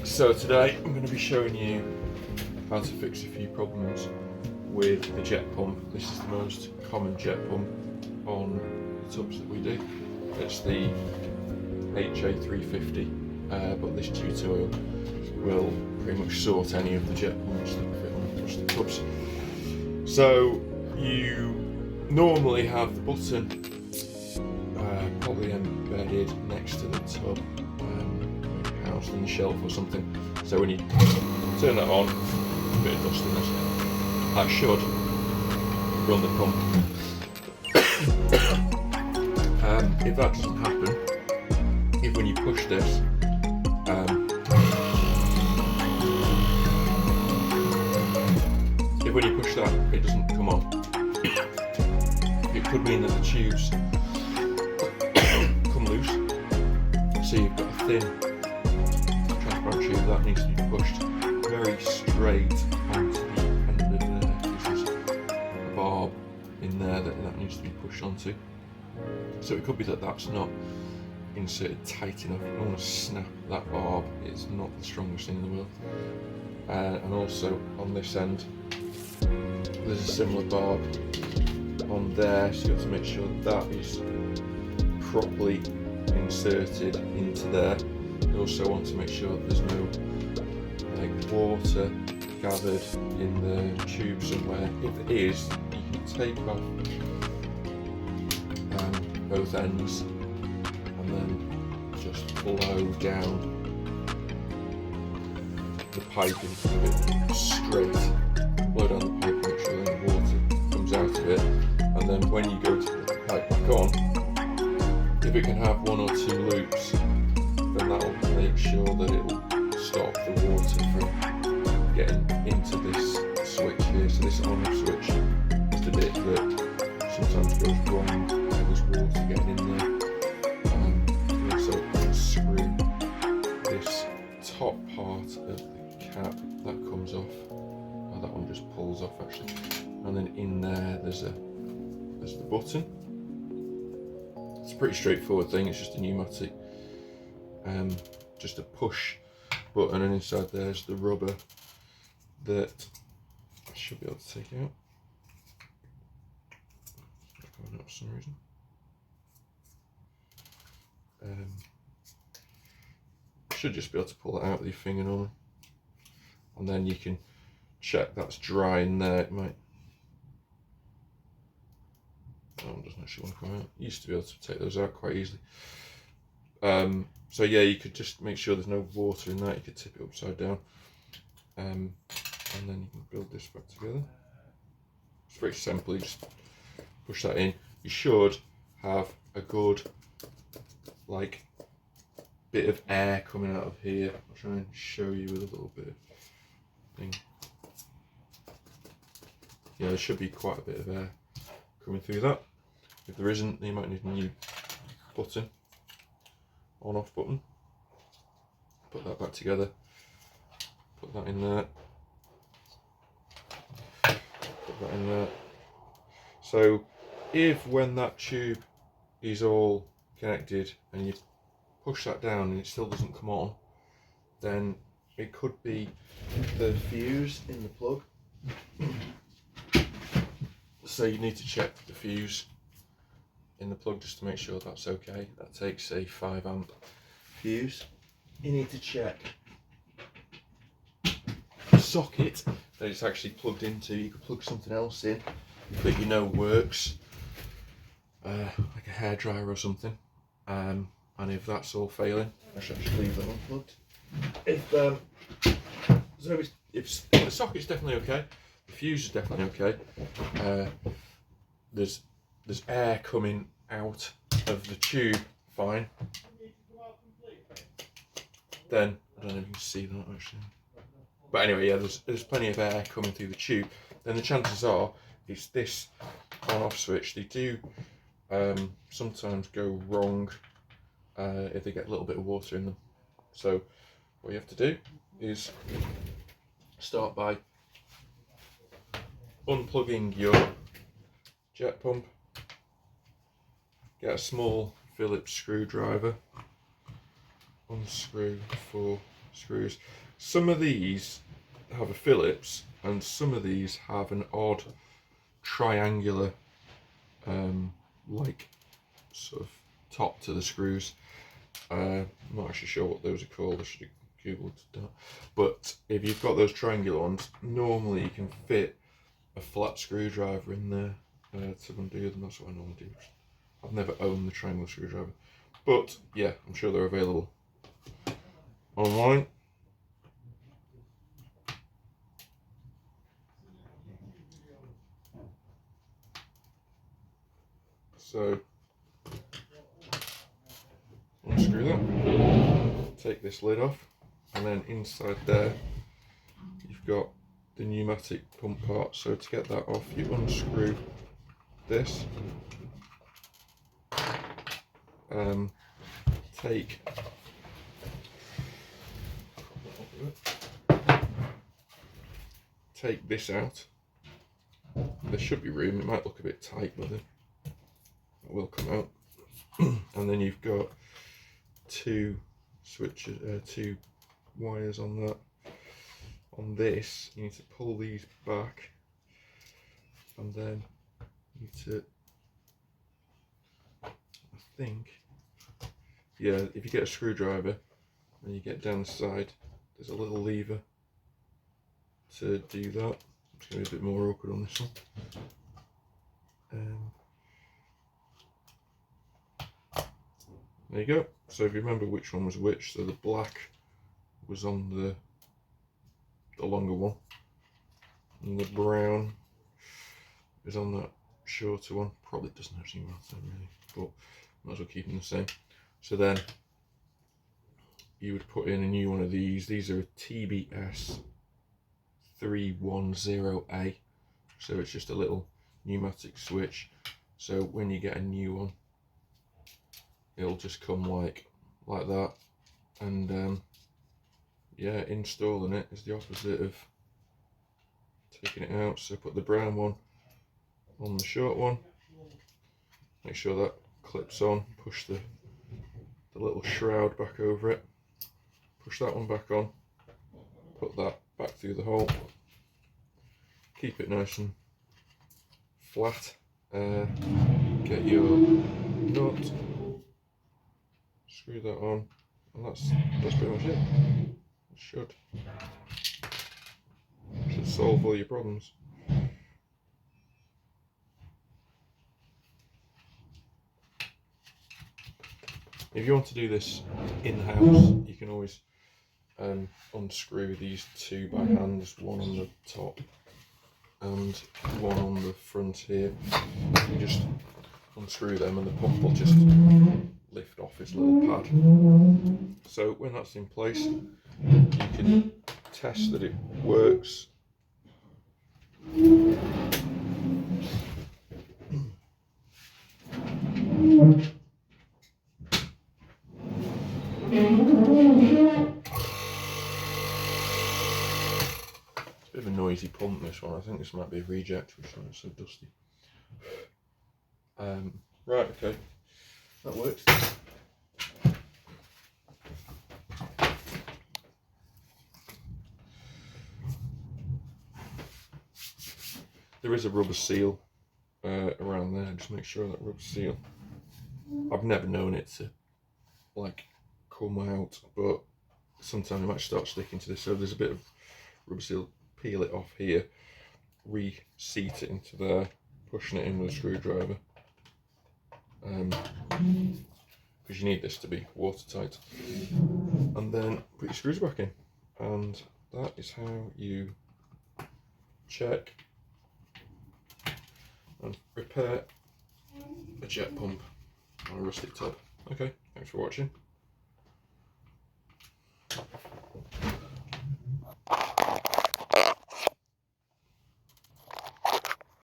So today I'm going to be showing you how to fix a few problems with the jet pump. This is the most common jet pump on the tubs that we do. It's the HA350, but this tutorial will pretty much sort any of the jet pumps that fit on Rustic tubs. So you normally have the button probably embedded next to the tub, housed in the shelf or something. So when you turn that on, a bit of dust in there, that should run the pump. If that doesn't happen, if when you push this, if when you push that it doesn't come on, it could mean that the tubes come loose. So you've got a thin transparent tube that needs to be pushed very straight onto the end of there. There's a barb in there that needs to be pushed onto. So it could be that that's not inserted tight enough. You don't want to snap that barb, it's not the strongest thing in the world. And also on this end there's a similar barb on there, so you have to make sure that is properly inserted into there. You also want to make sure that there's no water gathered in the tube somewhere. If it is, you can take off both ends and then just blow down the piping a bit straight. Blow down the pipe, make sure the water comes out of it, and then when you go to put the pipe back on, if it can have one or two loops, then that will make sure that it will stop the water from getting into this switch here. So this on-off switch is the bit that sometimes goes wrong when there's water getting in there. You also unscrew this top part of the cap that comes off. Oh, that one just pulls off actually. And then in there there's the button. It's a pretty straightforward thing, it's just a pneumatic, just a push button, and inside there's the rubber that I should be able to take out. It's not coming out for some reason. Should just be able to pull it out with your finger normally, and then you can check that's dry in there. It might. That one doesn't actually want to come out. You used to be able to take those out quite easily. So yeah, you could just make sure there's no water in that. You could tip it upside down, and then you can build this back together. It's very simple. You just push that in. You should have a good bit of air coming out of here. I'll try and show you with a little bit of thing. Yeah, there should be quite a bit of air coming through that. If there isn't, then you might need a new button, on-off button. Put that back together, put that in there, put that in there. So if when that tube is all connected and you push that down and it still doesn't come on, then it could be the fuse in the plug. So you need to check the fuse in the plug just to make sure that's okay. That takes a 5 amp fuse. You need to check the socket that it's actually plugged into. You could plug something else in that you know works, like a hairdryer or something. And if that's all failing, I should actually leave that unplugged. If the socket's definitely okay, the fuse is definitely okay, there's air coming out of the tube fine, then I don't know if you can see that actually, but anyway, yeah, there's plenty of air coming through the tube, then the chances are it's this on-off switch. They do sometimes go wrong if they get a little bit of water in them. So what you have to do is start by unplugging your jet pump, get a small Phillips screwdriver, unscrew 4 screws. Some of these have a Phillips, and some of these have an odd triangular, like sort of top to the screws. I'm not actually sure what those are called. I should have googled that. But if you've got those triangular ones, normally you can fit a flat screwdriver in there to undo them. That's what I normally do. I've never owned the triangular screwdriver, but yeah, I'm sure they're available online. So unscrew that, take this lid off, and then inside there you've got the pneumatic pump part. So to get that off, you unscrew this, take this out. There should be room. It might look a bit tight, but it will come out. And then you've got two switches, two wires on that. On this, you need to pull these back, and then you need to, I think, yeah, if you get a screwdriver and you get down the side, there's a little lever to do that. It's going to be a bit more awkward on this one. There you go. So if you remember which one was which, so the black was on the longer one, and the brown is on that shorter one. Probably doesn't actually matter really, but might as well keep them the same. So then you would put in a new one of these. These are a TBS 310A, so it's just a little pneumatic switch. So when you get a new one, it'll just come like that, and yeah, installing it is the opposite of taking it out. So put the brown one on the short one, make sure that clips on, push the little shroud back over it, push that one back on, put that back through the hole, keep it nice and flat, get your nut, screw that on, and that's pretty much it. Should solve all your problems. If you want to do this in-house, you can always unscrew these two by hand. There's one on the top and one on the front here. You just unscrew them and the pump will just lift off its little pad. So when that's in place, you can test that it works. It's a bit of a noisy pump, this one. I think this might be a reject, which is so dusty. Right, okay, that works. There is a rubber seal around there. Just make sure that rubber seal, I've never known it to like come out, but sometimes it might start sticking to this. So there's a bit of rubber seal. Peel it off here, reseat it into there, pushing it in with a screwdriver, because you need this to be watertight, and then put your screws back in, and that is how you check and repair a jet pump on a rustic tub. Okay, thanks for watching.